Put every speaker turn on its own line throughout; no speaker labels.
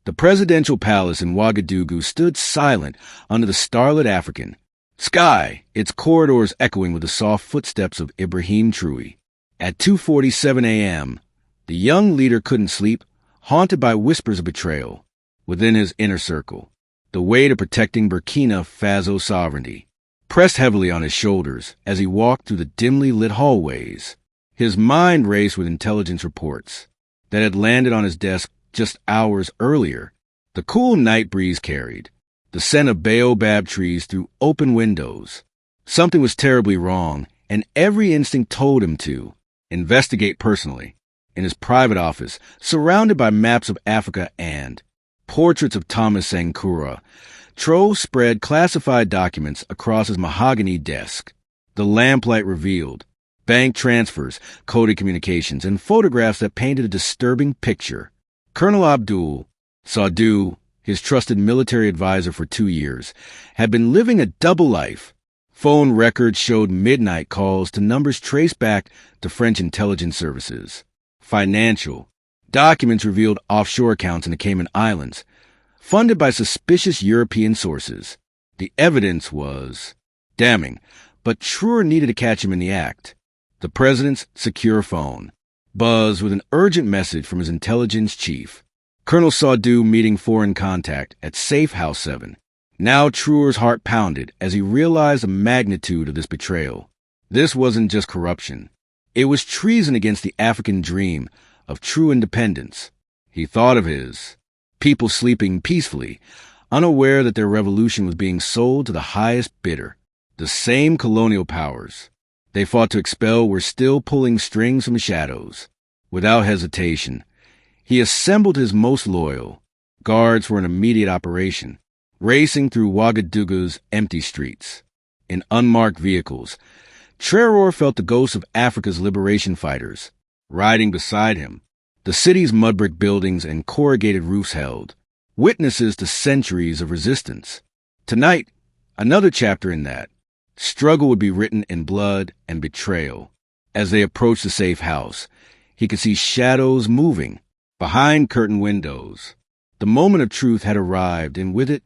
The presidential palace in Ouagadougou stood silent under the starlit African sky, its corridors echoing with the soft footsteps of Ibrahim Traoré. At 2:47 a.m., the young leader couldn't sleep, haunted by whispers of betrayal within his inner circle. The weight of protecting Burkina Faso sovereignty pressed heavily on his shoulders as he walked through the dimly lit hallways. His mind raced with intelligence reports that had landed on his desk just hours earlier. The cool night breeze carried the scent of baobab trees through open windows. Something was terribly wrong, and every instinct told him to investigate personally. In his private office, surrounded by maps of Africa and portraits of Thomas Sankara, Traore spread classified documents across his mahogany desk. The lamplight revealed bank transfers, coded communications, and photographs that painted a disturbing picture. Colonel Abdul Sawadogo, his trusted military advisor for 2 years, had been living a double life. Phone records showed midnight calls to numbers traced back to French intelligence services. Financial documents revealed offshore accounts in the Cayman Islands, funded by suspicious European sources. The evidence was damning, but Traore needed to catch him in the act. The president's secure phone buzzed with an urgent message from his intelligence chief. Colonel Sawadogo meeting foreign contact at Safe House 7. Now Traore's heart pounded as he realized the magnitude of this betrayal. This wasn't just corruption. It was treason against the African dream of true independence. He thought of his people sleeping peacefully, unaware that their revolution was being sold to the highest bidder. The same colonial powers they fought to expel were still pulling strings from the shadows. Without hesitation, he assembled his most loyal guards for an immediate operation, racing through Ouagadougou's empty streets. In unmarked vehicles, Traore felt the ghosts of Africa's liberation fighters riding beside him. The city's mud-brick buildings and corrugated roofs held witnesses to centuries of resistance. Tonight, another chapter in that struggle would be written in blood and betrayal. As they approached the safe house, he could see shadows moving behind curtained windows. The moment of truth had arrived, and with it,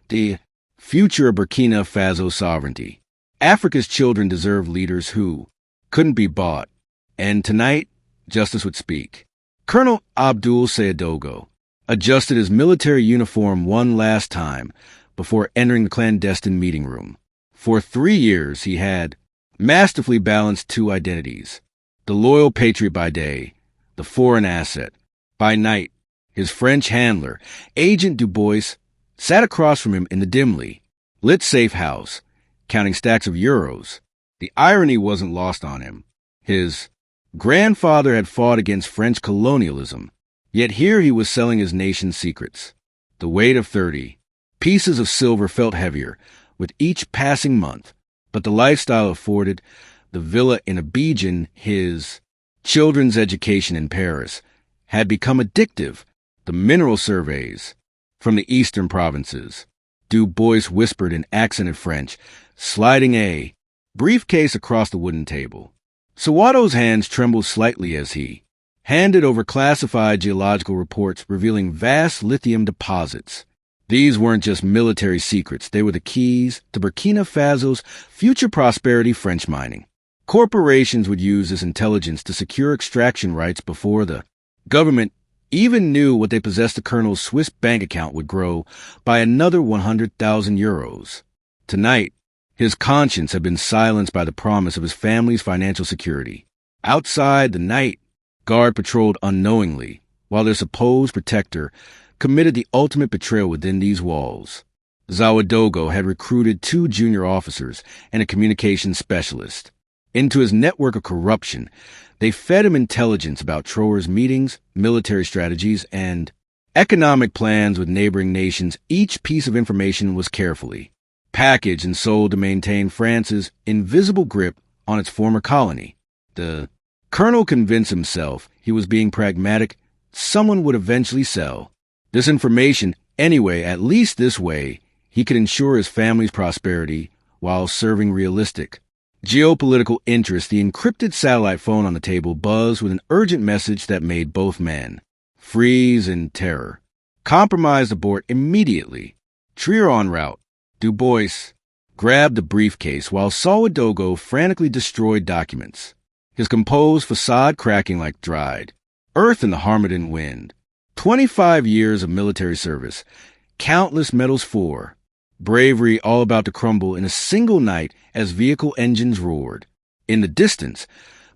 the future of Burkina Faso sovereignty. Africa's children deserve leaders who couldn't be bought, and tonight, justice would speak. Colonel Abdul Sawadogo adjusted his military uniform one last time before entering the clandestine meeting room. For 3 years, he had masterfully balanced two identities: the loyal patriot by day, the foreign asset. By night, his French handler, Agent Dubois, sat across from him in the dimly lit safe house, counting stacks of euros. The irony wasn't lost on him. His grandfather had fought against French colonialism, yet here he was selling his nation's secrets. The weight of 30 pieces of silver felt heavier with each passing month, but the lifestyle afforded, the villa in Abidjan, his children's education in Paris, had become addictive. The mineral surveys from the eastern provinces, Dubois whispered in accented French, sliding a briefcase across the wooden table. Sawado's hands trembled slightly as he handed over classified geological reports revealing vast lithium deposits. These weren't just military secrets, they were the keys to Burkina Faso's future prosperity. French mining corporations would use this intelligence to secure extraction rights before the government even knew what they possessed. The colonel's Swiss bank account would grow by another 100,000 euros. Tonight, his conscience had been silenced by the promise of his family's financial security. Outside, the night guard patrolled unknowingly, while their supposed protector committed the ultimate betrayal within these walls. Sawadogo had recruited 2 junior officers and a communications specialist. Into his network of corruption, they fed him intelligence about Traore's meetings, military strategies, and economic plans with neighboring nations. Each piece of information was carefully packaged and sold to maintain France's invisible grip on its former colony. The colonel convinced himself he was being pragmatic. Someone would eventually sell this information anyway. At least this way, he could ensure his family's prosperity while serving realistic geopolitical interests. The encrypted satellite phone on the table buzzed with an urgent message that made both men freeze in terror. compromised abort immediately. Traore en route. Du Bois grabbed the briefcase while Sawadogo frantically destroyed documents, his composed facade cracking like dried earth in the Harmattan wind. 25 years of military service, countless medals for, bravery all about to crumble in a single night as vehicle engines roared. In the distance,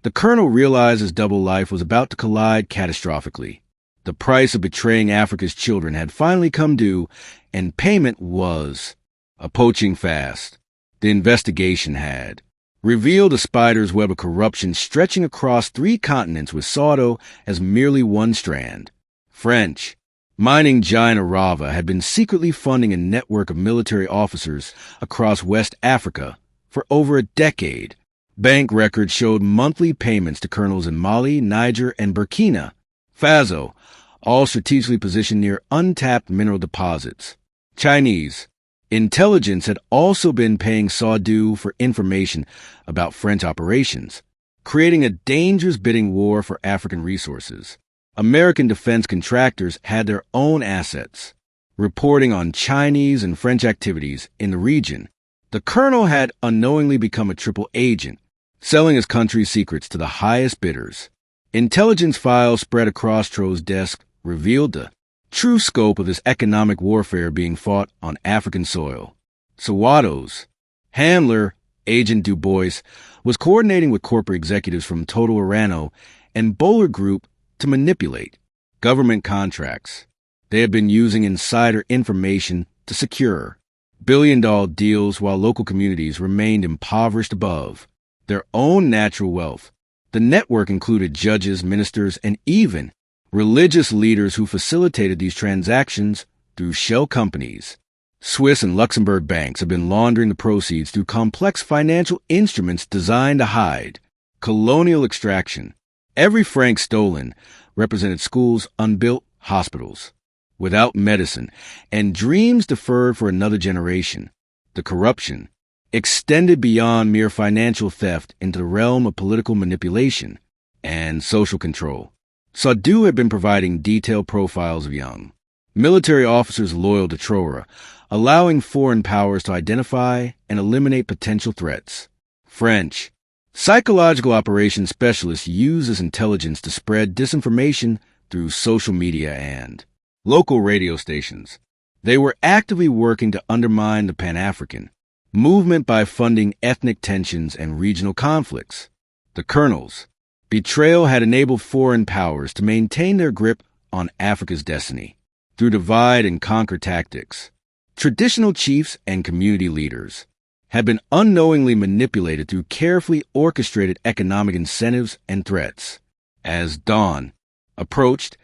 the colonel realized his double life was about to collide catastrophically. The price of betraying Africa's children had finally come due, and payment was a poaching fast. The investigation had revealed a spider's web of corruption stretching across 3 continents with Sawadogo as merely one strand. French mining giant Arava had been secretly funding a network of military officers across West Africa for over a decade. Bank records showed monthly payments to colonels in Mali, Niger, and Burkina Faso, all strategically positioned near untapped mineral deposits. Chinese intelligence had also been paying Sawadogo for information about French operations, creating a dangerous bidding war for African resources. American defense contractors had their own assets, reporting on Chinese and French activities in the region. The colonel had unknowingly become a triple agent, selling his country's secrets to the highest bidders. Intelligence files spread across Traore's desk revealed the true scope of this economic warfare being fought on African soil. Sawadogo's handler, Agent Du Bois, was coordinating with corporate executives from Total Arano and Bowler Group to manipulate government contracts. They had been using insider information to secure billion-dollar deals while local communities remained impoverished above their own natural wealth. The network included judges, ministers, and even religious leaders who facilitated these transactions through shell companies. Swiss and Luxembourg banks have been laundering the proceeds through complex financial instruments designed to hide colonial extraction. Every franc stolen represented schools unbuilt, hospitals without medicine, and dreams deferred for another generation. The corruption extended beyond mere financial theft into the realm of political manipulation and social control. Sawadogo had been providing detailed profiles of young military officers loyal to Traore, allowing foreign powers to identify and eliminate potential threats. French psychological operations specialists used this intelligence to spread disinformation through social media and local radio stations. They were actively working to undermine the Pan-African movement by funding ethnic tensions and regional conflicts. The colonel's betrayal had enabled foreign powers to maintain their grip on Africa's destiny through divide and conquer tactics. Traditional chiefs and community leaders had been unknowingly manipulated through carefully orchestrated economic incentives and threats. As dawn approached,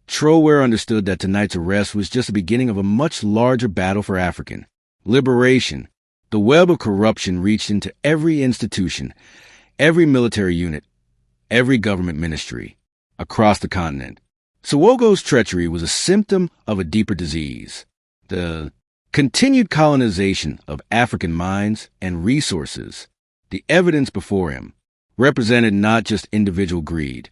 Traore understood that tonight's arrest was just the beginning of a much larger battle for African liberation. The web of corruption reached into every institution, every military unit, every government ministry across the continent. Sawadogo's treachery was a symptom of a deeper disease, the continued colonization of African minds and resources. The evidence before him represented not just individual greed,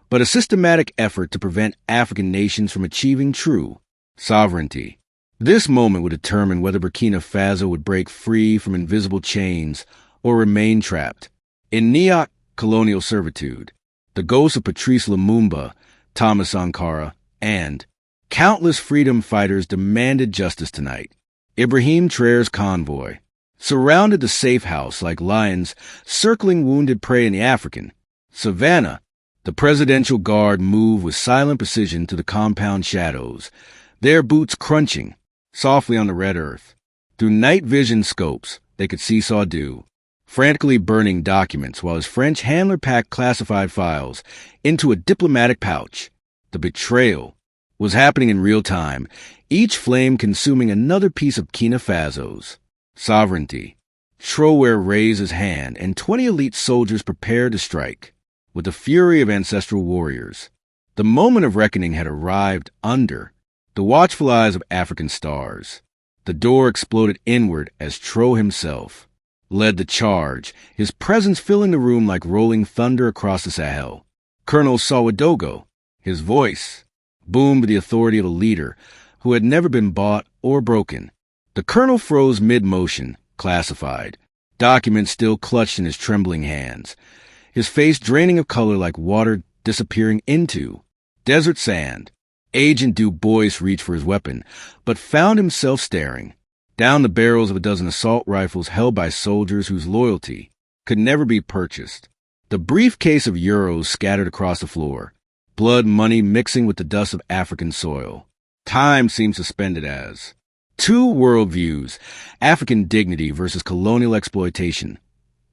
but a systematic effort to prevent African nations from achieving true sovereignty. This moment would determine whether Burkina Faso would break free from invisible chains or remain trapped in Neocolonial servitude. The ghosts of Patrice Lumumba, Thomas Sankara, and countless freedom fighters demanded justice tonight. Ibrahim Traoré's convoy surrounded the safe house like lions circling wounded prey in the African savannah. The presidential guard moved with silent precision to the compound shadows, their boots crunching softly on the red earth. Through night vision scopes, they could see Sawadogo frantically burning documents while his French handler packed classified files into a diplomatic pouch. The betrayal was happening in real time, each flame consuming another piece of Burkina Faso's sovereignty. Traore raised his hand, and 20 elite soldiers prepared to strike. With the fury of ancestral warriors, the moment of reckoning had arrived under the watchful eyes of African stars. The door exploded inward as Traore himself led the charge, his presence filling the room like rolling thunder across the Sahel. Colonel Sawadogo, his voice boomed with the authority of a leader, who had never been bought or broken. The colonel froze mid-motion, classified, documents still clutched in his trembling hands, his face draining of color like water disappearing into desert sand. Agent Du Bois reached for his weapon, but found himself staring down the barrels of a dozen assault rifles held by soldiers whose loyalty could never be purchased. The briefcase of euros scattered across the floor, blood money mixing with the dust of African soil. Time seemed suspended as two worldviews, African dignity versus colonial exploitation,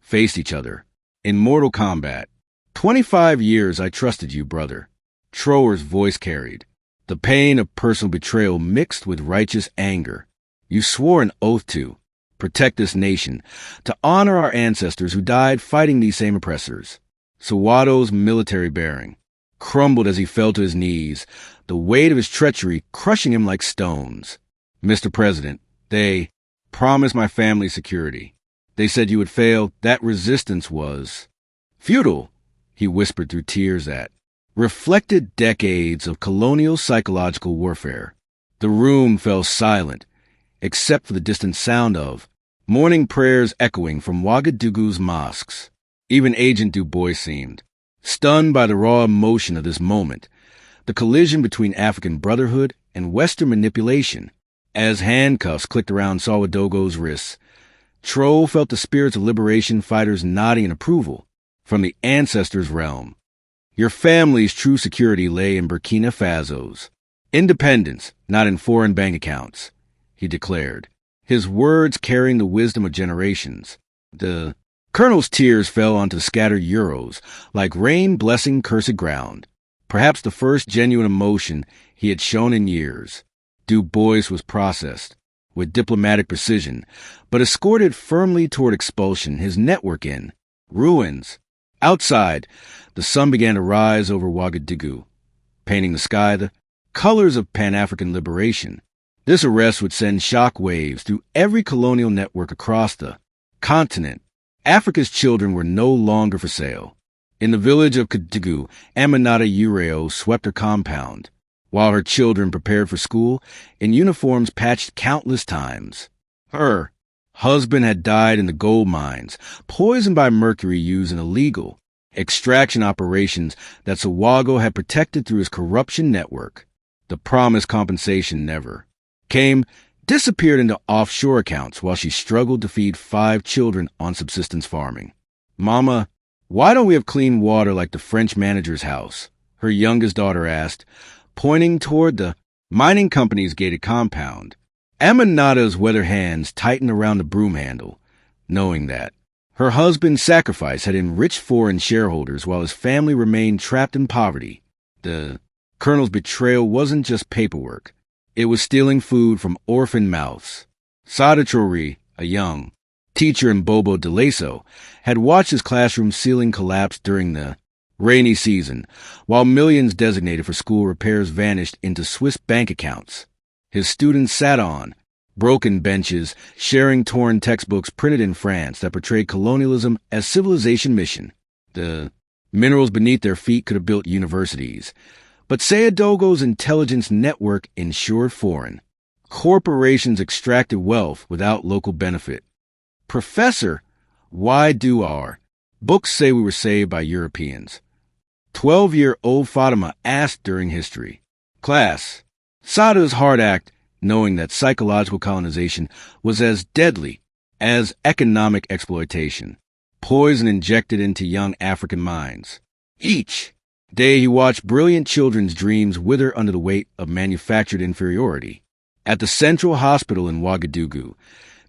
faced each other in mortal combat. 25 years I trusted you, brother. Traore's voice carried the pain of personal betrayal mixed with righteous anger. You swore an oath to protect this nation, to honor our ancestors who died fighting these same oppressors. Sawadogo's military bearing crumbled as he fell to his knees, the weight of his treachery crushing him like stones. Mr. President, they promised my family security. They said you would fail. That resistance was futile, he whispered through tears that reflected decades of colonial psychological warfare. The room fell silent, except for the distant sound of morning prayers echoing from Ouagadougou's mosques. Even Agent Du Bois seemed stunned by the raw emotion of this moment, the collision between African brotherhood and Western manipulation. As handcuffs clicked around Sawadogo's wrists, Traore felt the spirits of liberation fighters nodding in approval from the ancestors' realm. Your family's true security lay in Burkina Faso's independence, not in foreign bank accounts, he declared, his words carrying the wisdom of generations. The colonel's tears fell onto the scattered euros, like rain blessing cursed ground, perhaps the first genuine emotion he had shown in years. Du Bois was processed with diplomatic precision, but escorted firmly toward expulsion, his network in ruins. Outside, the sun began to rise over Ouagadougou, painting the sky the colors of Pan-African liberation. This arrest would send shock waves through every colonial network across the continent. Africa's children were no longer for sale. In the village of Kadigu, Aminata Ureo swept her compound, while her children prepared for school in uniforms patched countless times. Her husband had died in the gold mines, poisoned by mercury used in illegal extraction operations that Sawadogo had protected through his corruption network. The promised compensation never came, disappeared into offshore accounts while she struggled to feed 5 children on subsistence farming. Mama, why don't we have clean water like the French manager's house? Her youngest daughter asked, pointing toward the mining company's gated compound. Aminata's weather hands tightened around the broom handle, knowing that her husband's sacrifice had enriched foreign shareholders while his family remained trapped in poverty. The colonel's betrayal wasn't just paperwork. It was stealing food from orphan mouths. Sada Traore, a young teacher in Bobo de Laso, had watched his classroom ceiling collapse during the rainy season, while millions designated for school repairs vanished into Swiss bank accounts. His students sat on broken benches, sharing torn textbooks printed in France that portrayed colonialism as civilization mission. The minerals beneath their feet could have built universities, but Sawadogo's intelligence network ensured foreign corporations extracted wealth without local benefit. Professor, why do our books say we were saved by Europeans? 12-year-old Fatima asked during history class. Sada's hard act, knowing that psychological colonization was as deadly as economic exploitation, poison injected into young African minds. Each day he watched brilliant children's dreams wither under the weight of manufactured inferiority. At the Central Hospital in Ouagadougou,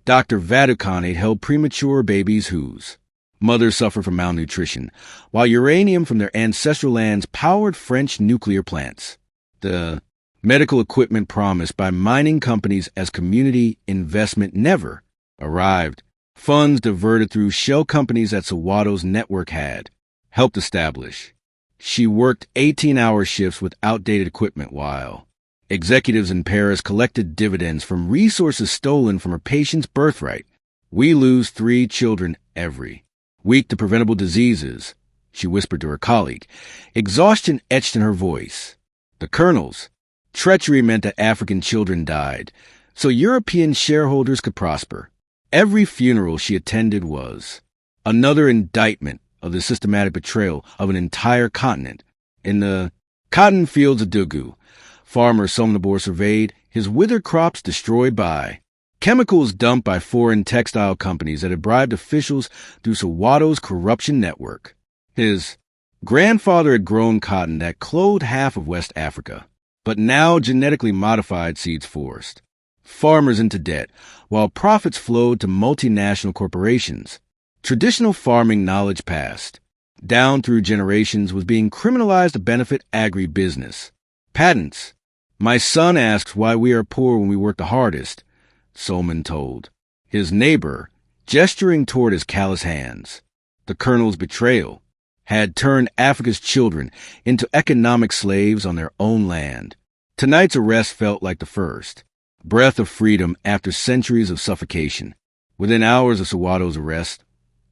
Dr. Vadukane held premature babies whose mothers suffered from malnutrition, while uranium from their ancestral lands powered French nuclear plants. The medical equipment promised by mining companies as community investment never arrived. Funds diverted through shell companies that Sawadogo's network had helped establish. She worked 18-hour shifts with outdated equipment while executives in Paris collected dividends from resources stolen from her patient's birthright. We lose 3 children every weak to preventable diseases, she whispered to her colleague, exhaustion etched in her voice. The colonel's Treachery meant that African children died, so European shareholders could prosper. Every funeral she attended was another indictment of the systematic betrayal of an entire continent. In the cotton fields of Dougou, farmer Somnabor surveyed his withered crops destroyed by chemicals dumped by foreign textile companies that had bribed officials through Sawadogo's corruption network. His grandfather had grown cotton that clothed half of West Africa, but now genetically modified seeds forced farmers into debt, while profits flowed to multinational corporations. Traditional farming knowledge passed down through generations was being criminalized to benefit agribusiness. Patents. My son asks why we are poor when we work the hardest, Solomon told his neighbor, gesturing toward his callous hands. The colonel's betrayal had turned Africa's children into economic slaves on their own land. Tonight's arrest felt like the first breath of freedom after centuries of suffocation. Within hours of Sawadogo's arrest,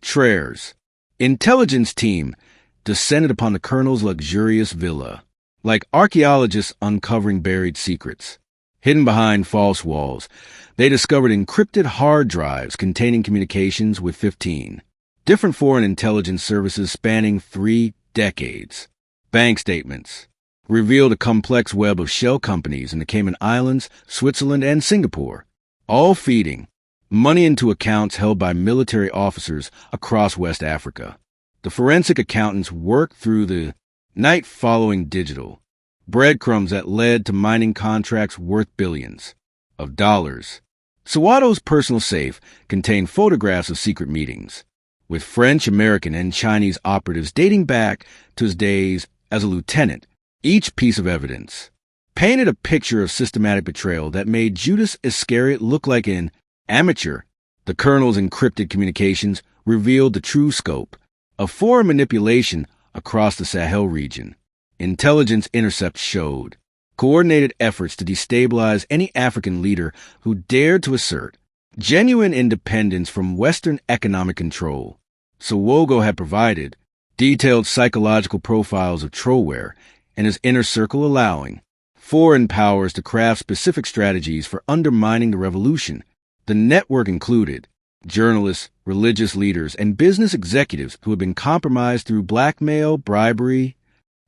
Traore's intelligence team descended upon the colonel's luxurious villa, like archaeologists uncovering buried secrets. Hidden behind false walls, they discovered encrypted hard drives containing communications with 15 different foreign intelligence services spanning 3 decades. Bank statements revealed a complex web of shell companies in the Cayman Islands, Switzerland, and Singapore, all feeding money into accounts held by military officers across West Africa. The forensic accountants worked through the night following digital breadcrumbs that led to mining contracts worth billions of dollars. Sawadogo's personal safe contained photographs of secret meetings with French, American, and Chinese operatives dating back to his days as a lieutenant. Each piece of evidence painted a picture of systematic betrayal that made Judas Iscariot look like an amateur. The colonel's encrypted communications revealed the true scope of foreign manipulation across the Sahel region. Intelligence intercepts showed coordinated efforts to destabilize any African leader who dared to assert genuine independence from Western economic control. Sawadogo had provided detailed psychological profiles of Traore and his inner circle, allowing foreign powers to craft specific strategies for undermining the revolution. The network included journalists, religious leaders, and business executives who had been compromised through blackmail, bribery,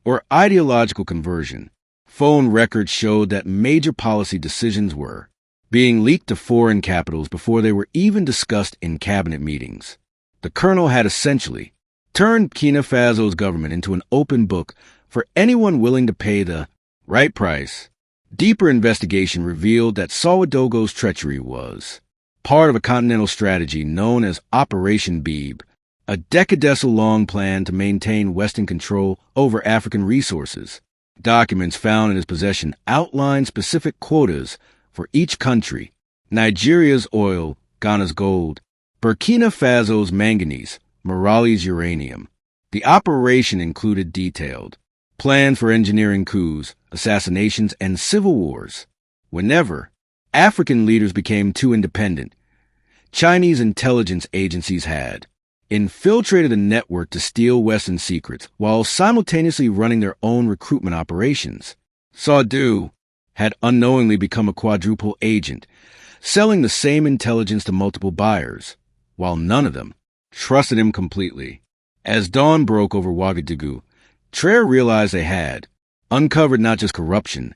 or ideological conversion. Phone records showed that major policy decisions were being leaked to foreign capitals before they were even discussed in cabinet meetings. The colonel had essentially turned Burkina Faso's government into an open book for anyone willing to pay the right price. Deeper investigation revealed that Sawadogo's treachery was part of a continental strategy known as Operation Beeb, a decadesal-long plan to maintain Western control over African resources. Documents found in his possession outlined specific quotas for each country: Nigeria's oil, Ghana's gold, Burkina Faso's manganese, Mali's uranium. The operation included detailed plans for engineering coups, assassinations, and civil wars. Whenever African leaders became too independent, Chinese intelligence agencies had infiltrated the network to steal Western secrets while simultaneously running their own recruitment operations. Sawadogo had unknowingly become a quadruple agent, selling the same intelligence to multiple buyers, while none of them trusted him completely. As dawn broke over Ouagadougou, Traore realized they had uncovered not just corruption,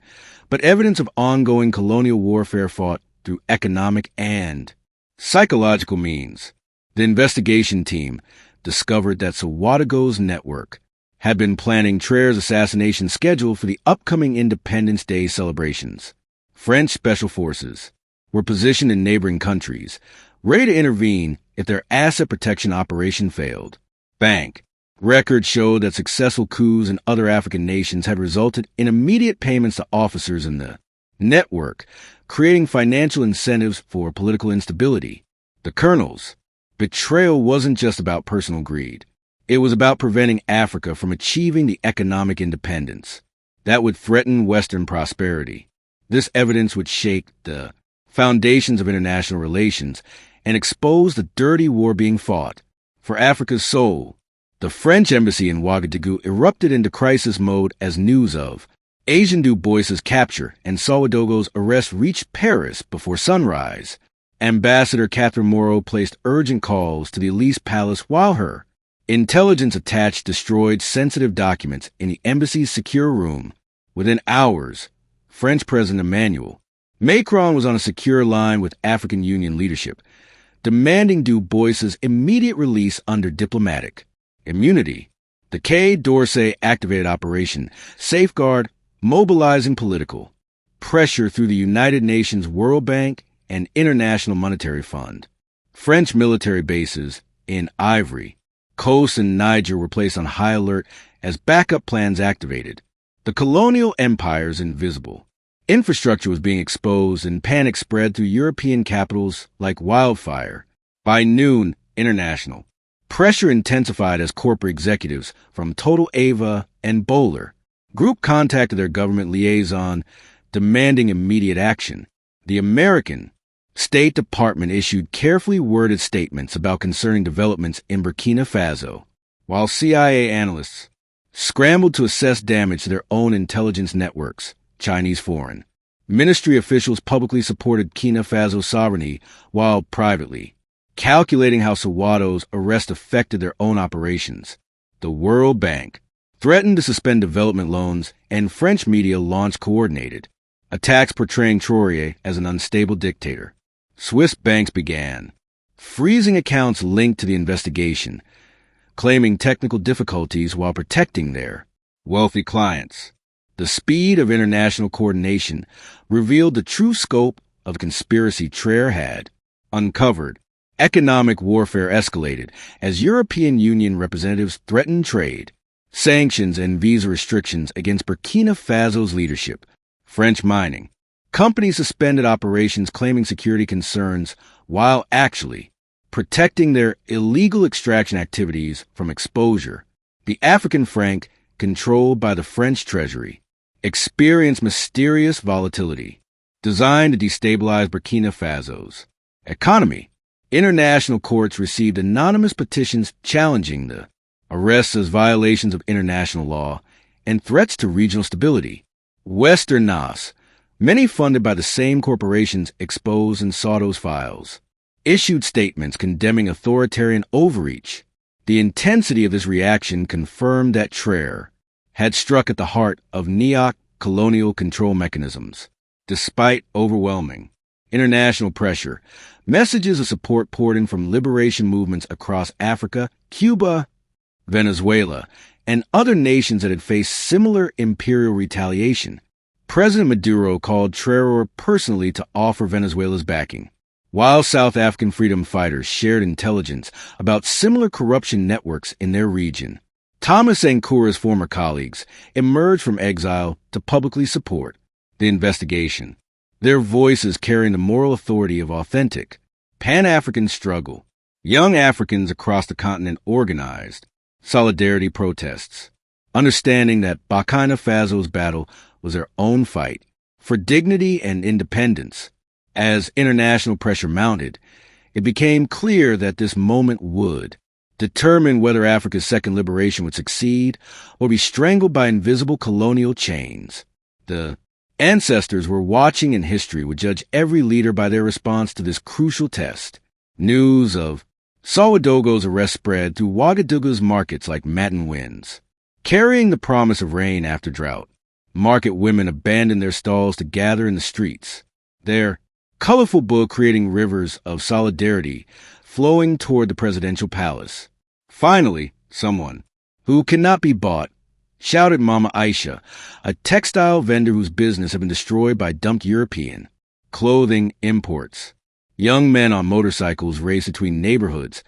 but evidence of ongoing colonial warfare fought through economic and psychological means. The investigation team discovered that Sawadogo's network had been planning Traore's assassination schedule for the upcoming Independence Day celebrations. French special forces were positioned in neighboring countries, ready to intervene if their asset protection operation failed. Bank records showed that successful coups in other African nations had resulted in immediate payments to officers in the network, creating financial incentives for political instability. The colonel's betrayal wasn't just about personal greed. It was about preventing Africa from achieving the economic independence that would threaten Western prosperity. This evidence would shake the foundations of international relations and expose the dirty war being fought for Africa's soul. The French embassy in Ouagadougou erupted into crisis mode as news of Asian Du Bois's capture and Sawadogo's arrest reached Paris before sunrise. Ambassador Catherine Moreau placed urgent calls to the Elysee Palace while her intelligence attached destroyed sensitive documents in the embassy's secure room. Within hours, French President Emmanuel Macron was on a secure line with African Union leadership, demanding Du Bois's immediate release under diplomatic immunity. The Quai d'Orsay activated Operation Safeguard, mobilizing political pressure through the United Nations World Bank and International Monetary Fund. French military bases in Ivory Coast and Niger were placed on high alert as backup plans activated. The colonial empire's invisible infrastructure was being exposed and panic spread through European capitals like wildfire. By noon, international pressure intensified as corporate executives from Total Ava and Bowler Group contacted their government liaison demanding immediate action. The American State Department issued carefully worded statements about concerning developments in Burkina Faso, while CIA analysts scrambled to assess damage to their own intelligence networks, Chinese foreign. Ministry officials publicly supported Burkina Faso sovereignty while privately calculating how Sawadogo's arrest affected their own operations. The World Bank threatened to suspend development loans, and French media launched coordinated attacks portraying Traore as an unstable dictator. Swiss banks began freezing accounts linked to the investigation, claiming technical difficulties while protecting their wealthy clients. The speed of international coordination revealed the true scope of the conspiracy Traore had uncovered. Economic warfare escalated as European Union representatives threatened trade, sanctions, and visa restrictions against Burkina Faso's leadership. French mining companies suspended operations claiming security concerns while actually protecting their illegal extraction activities from exposure. The African franc, controlled by the French treasury, experienced mysterious volatility, designed to destabilize Burkina Faso's economy. International courts received anonymous petitions challenging the arrests as violations of international law and threats to regional stability. Western NAS, many funded by the same corporations exposed in Sawadogo's files, issued statements condemning authoritarian overreach. The intensity of this reaction confirmed that Traore had struck at the heart of neo-colonial control mechanisms. Despite overwhelming international pressure, messages of support poured in from liberation movements across Africa, Cuba, Venezuela, and other nations that had faced similar imperial retaliation. President Maduro called Traore personally to offer Venezuela's backing, while South African freedom fighters shared intelligence about similar corruption networks in their region. Thomas Sankoura's former colleagues emerged from exile to publicly support the investigation, their voices carrying the moral authority of authentic Pan-African struggle. Young Africans across the continent organized solidarity protests, understanding that Burkina Faso's battle was their own fight for dignity and independence. As international pressure mounted, it became clear that this moment would determine whether Africa's second liberation would succeed or be strangled by invisible colonial chains. The ancestors were watching, and history would judge every leader by their response to this crucial test. News of Sawadogo's arrest spread through Ouagadougou's markets like matin winds, carrying the promise of rain after drought. Market women abandoned their stalls to gather in the streets, their colorful book creating rivers of solidarity flowing toward the presidential palace. Finally, someone who cannot be bought shouted Mama Aisha, a textile vendor whose business had been destroyed by dumped European clothing imports. Young men on motorcycles raced between neighborhoods,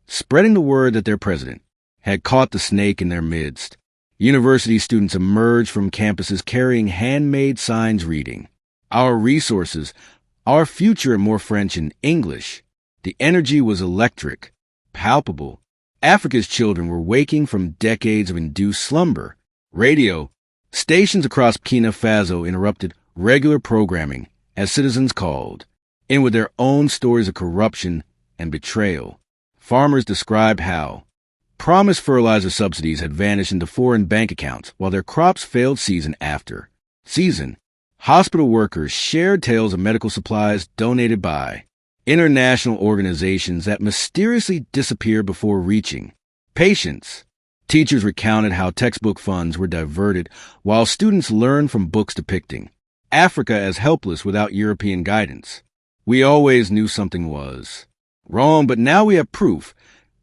spreading the word that their president had caught the snake in their midst. University students emerged from campuses carrying handmade signs reading, "Our resources, our future," in more French and English. The energy was electric, palpable. Africa's children were waking from decades of induced slumber. Radio stations across Burkina Faso interrupted regular programming as citizens called in with their own stories of corruption and betrayal. Farmers described how promised fertilizer subsidies had vanished into foreign bank accounts while their crops failed season after season, hospital workers shared tales of medical supplies donated by international organizations that mysteriously disappeared before reaching patients. Teachers recounted how textbook funds were diverted while students learned from books depicting Africa as helpless without European guidance. We always knew something was wrong, but now we have proof,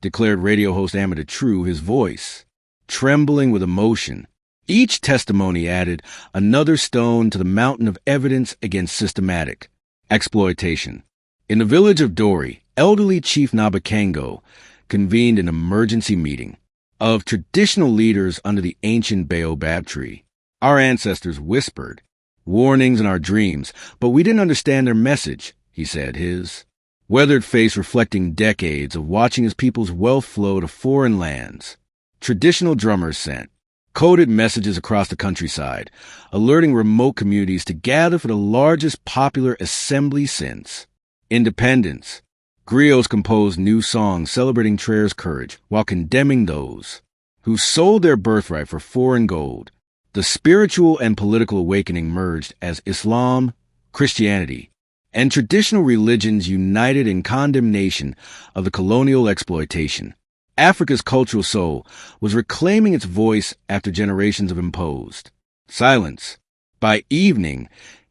declared radio host Amadou True, his voice trembling with emotion. Each testimony added another stone to the mountain of evidence against systematic exploitation. In the village of Dori, elderly Chief Nabakango convened an emergency meeting of traditional leaders under the ancient baobab tree. Our ancestors whispered warnings in our dreams, but we didn't understand their message, he said, his weathered face reflecting decades of watching his people's wealth flow to foreign lands. Traditional drummers sent coded messages across the countryside, alerting remote communities to gather for the largest popular assembly since independence. Griots composed new songs celebrating Traore's courage while condemning those who sold their birthright for foreign gold. The spiritual and political awakening merged as Islam, Christianity, and traditional religions united in condemnation of the colonial exploitation. Africa's cultural soul was reclaiming its voice after generations of imposed silence. By evening,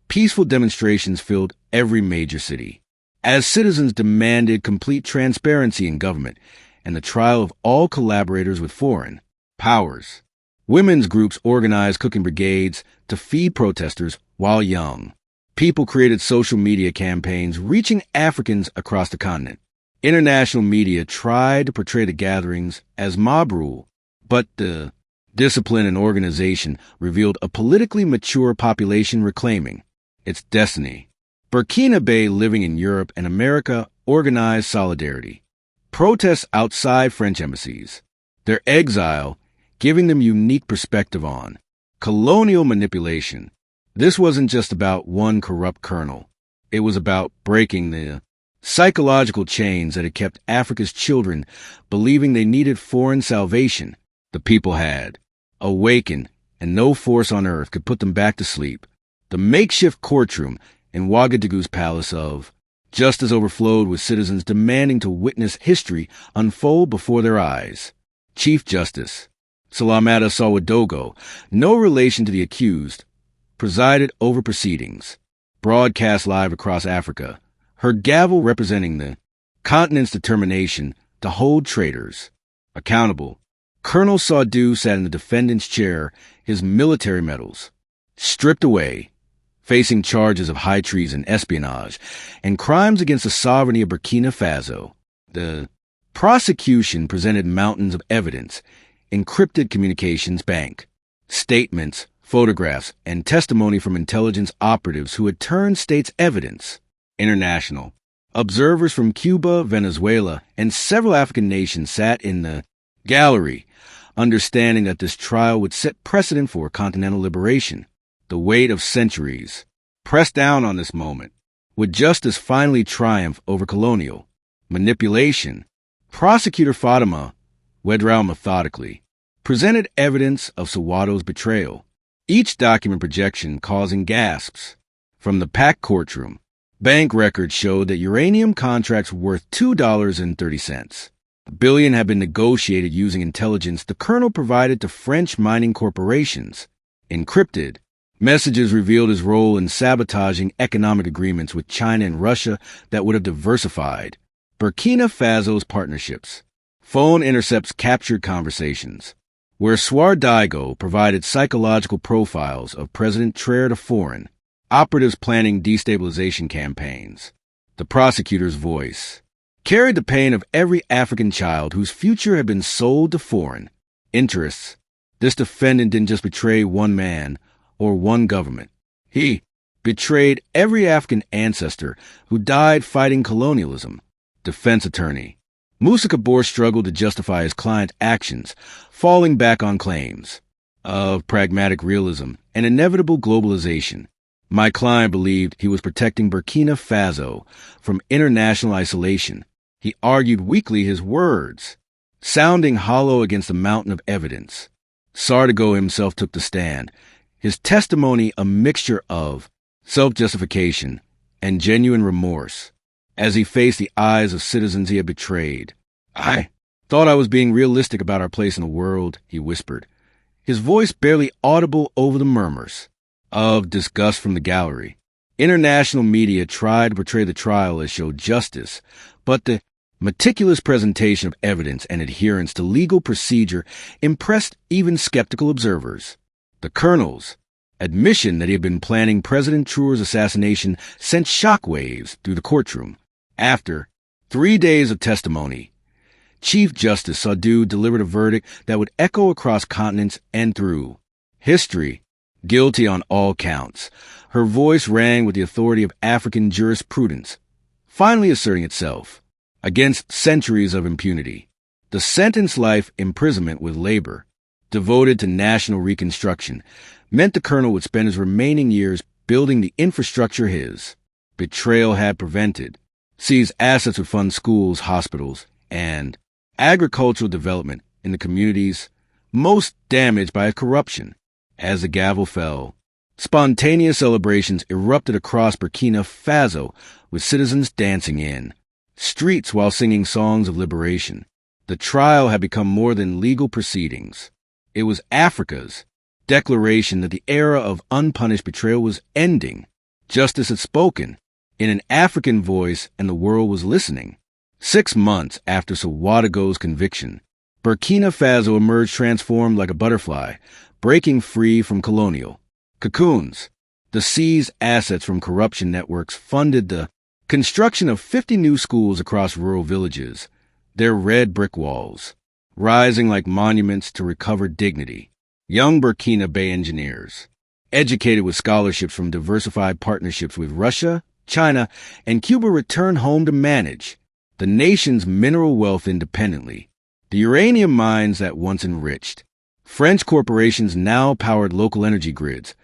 peaceful demonstrations filled every major city, as citizens demanded complete transparency in government and the trial of all collaborators with foreign powers. Women's groups organized cooking brigades to feed protesters while young people created social media campaigns reaching Africans across the continent. International media tried to portray the gatherings as mob rule, but the discipline and organization revealed a politically mature population reclaiming its destiny. Burkina Faso, living in Europe and America, organized solidarity. Protests outside French embassies. Their exile giving them unique perspective on colonial manipulation. This wasn't just about one corrupt colonel. It was about breaking the psychological chains that had kept Africa's children believing they needed foreign salvation. The people had awakened, and no force on earth could put them back to sleep. The makeshift courtroom in Ouagadougou's palace of justice overflowed with citizens demanding to witness history unfold before their eyes. Chief Justice Salamata Sawadogo, no relation to the accused, presided over proceedings, broadcast live across Africa, her gavel representing the continent's determination to hold traitors accountable. Colonel Sardou sat in the defendant's chair, his military medals stripped away, facing charges of high treason, espionage, and crimes against the sovereignty of Burkina Faso. The prosecution presented mountains of evidence, encrypted communications bank, statements, photographs, and testimony from intelligence operatives who had turned state's evidence international. Observers from Cuba, Venezuela, and several African nations sat in the gallery, understanding that this trial would set precedent for continental liberation. The weight of centuries pressed down on this moment. Would justice finally triumph over colonial manipulation? Prosecutor Fatima Wedrao methodically presented evidence of Sawadogo's betrayal, each document projection causing gasps. From the packed courtroom, bank records showed that uranium contracts were worth $2.30. $1 billion had been negotiated using intelligence the colonel provided to French mining corporations. Encrypted messages revealed his role in sabotaging economic agreements with China and Russia that would have diversified Burkina Faso's partnerships. Phone intercepts captured conversations, where Sawadogo provided psychological profiles of President Traore to foreign operatives planning destabilization campaigns. The prosecutor's voice carried the pain of every African child whose future had been sold to foreign interests. This defendant didn't just betray one man or one government. He betrayed every African ancestor who died fighting colonialism. Defense attorney Musa Kabor struggled to justify his client's actions, falling back on claims of pragmatic realism and inevitable globalization. My client believed he was protecting Burkina Faso from international isolation. He argued weakly, his words sounding hollow against the mountain of evidence. Sawadogo himself took the stand, his testimony a mixture of self-justification and genuine remorse as he faced the eyes of citizens he had betrayed. "I thought I was being realistic about our place in the world," he whispered, his voice barely audible over the murmurs of disgust from the gallery. International media tried to portray the trial as show justice, but the meticulous presentation of evidence and adherence to legal procedure impressed even skeptical observers. The colonel's admission that he had been planning President Traore's assassination sent shockwaves through the courtroom. After 3 days of testimony, Chief Justice Sawadogo delivered a verdict that would echo across continents and through history, guilty on all counts. Her voice rang with the authority of African jurisprudence, finally asserting itself against centuries of impunity. The sentence life imprisonment with labor, devoted to national reconstruction, meant the colonel would spend his remaining years building the infrastructure his betrayal had prevented. Seized assets would fund schools, hospitals, and agricultural development in the communities most damaged by corruption. As the gavel fell, spontaneous celebrations erupted across Burkina Faso, with citizens dancing in streets while singing songs of liberation. The trial had become more than legal proceedings. It was Africa's declaration that the era of unpunished betrayal was ending. Justice had spoken in an African voice, and the world was listening. 6 months after Sawadogo's conviction, Burkina Faso emerged transformed like a butterfly, breaking free from colonial cocoons. The seized assets from corruption networks funded the construction of 50 new schools across rural villages, their red brick walls rising like monuments to recovered dignity. Young Burkina Bay engineers, educated with scholarships from diversified partnerships with Russia, China, and Cuba, returned home to manage the nation's mineral wealth independently. The uranium mines that once enriched French corporations now powered local energy grids,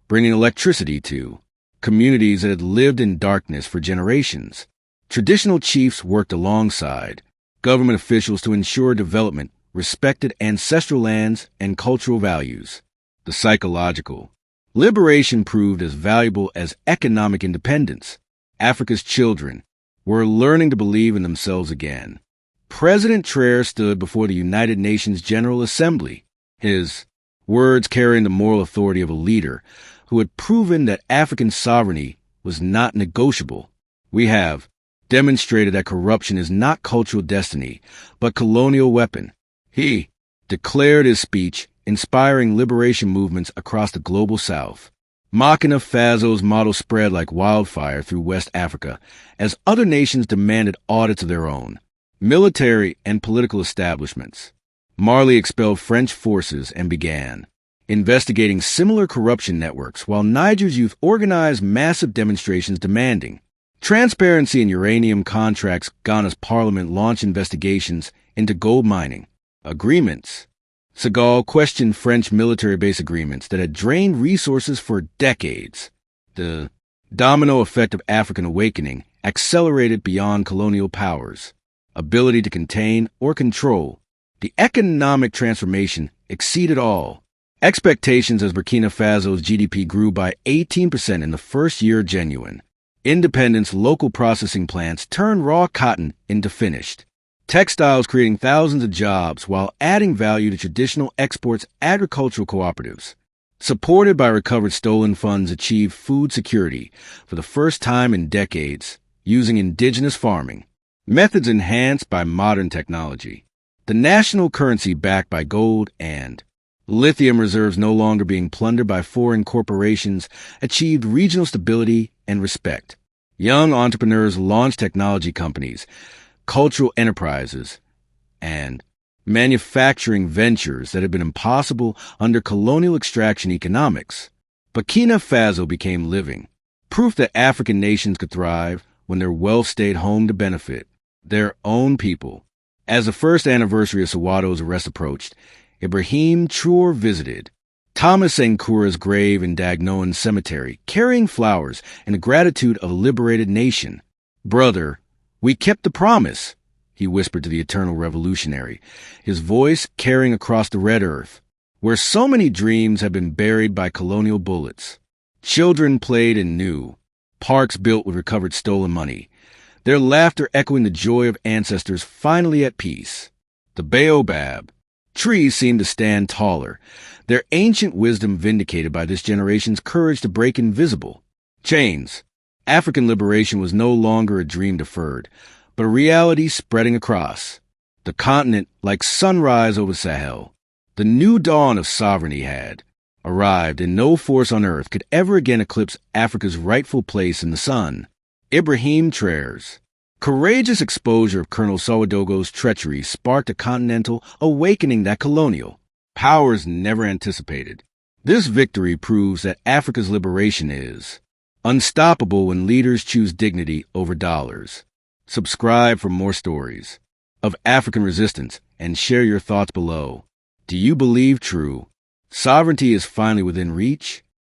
bringing electricity to communities that had lived in darkness for generations. Traditional chiefs worked alongside government officials to ensure development respected ancestral lands and cultural values. The psychological liberation proved as valuable as economic independence. Africa's children were learning to believe in themselves again. President Traore stood before the United Nations General Assembly, his words carrying the moral authority of a leader who had proven that African sovereignty was not negotiable. "We have demonstrated that corruption is not cultural destiny, but colonial weapon," he declared his speech, inspiring liberation movements across the global south. Burkina Faso's model spread like wildfire through West Africa as other nations demanded audits of their own military and political establishments. Mali expelled French forces and began investigating similar corruption networks, while Niger's youth organized massive demonstrations demanding transparency in uranium contracts. Ghana's parliament launched investigations into gold mining agreements. Senegal questioned French military base agreements that had drained resources for decades. The domino effect of African awakening accelerated beyond colonial powers' ability to contain or control. The economic transformation exceeded all expectations as Burkina Faso's GDP grew by 18% in the first year. Genuine independence. Local processing plants turned raw cotton into finished textiles, creating thousands of jobs while adding value to traditional exports. Agricultural cooperatives, supported by recovered stolen funds, achieved food security for the first time in decades using indigenous farming methods enhanced by modern technology. The national currency, backed by gold and lithium reserves no longer being plundered by foreign corporations, achieved regional stability and respect. Young entrepreneurs launched technology companies, cultural enterprises, and manufacturing ventures that had been impossible under colonial extraction economics. Burkina Faso became living proof that African nations could thrive when their wealth stayed home to benefit their own people. As the first anniversary of Sawadogo's arrest approached, Ibrahim Traoré visited Thomas Sankoura's grave in Dagnoan Cemetery, carrying flowers in the gratitude of a liberated nation. "Brother, we kept the promise," he whispered to the eternal revolutionary, his voice carrying across the red earth. where so many dreams have been buried by colonial bullets. Children played and knew, parks built with recovered stolen money, their laughter echoing the joy of ancestors finally at peace. The baobab. Trees seemed to stand taller, their ancient wisdom vindicated by this generation's courage to break invisible chains. African liberation was no longer a dream deferred, but a reality spreading across the continent like sunrise over Sahel. The new dawn of sovereignty had arrived, and no force on earth could ever again eclipse Africa's rightful place in the sun. Ibrahim Traoré's courageous exposure of Colonel Sawadogo's treachery sparked a continental awakening that colonial powers never anticipated. This victory proves that Africa's liberation is unstoppable when leaders choose dignity over dollars. Subscribe for more stories of African resistance and share your thoughts below. Do you believe true sovereignty is finally within reach?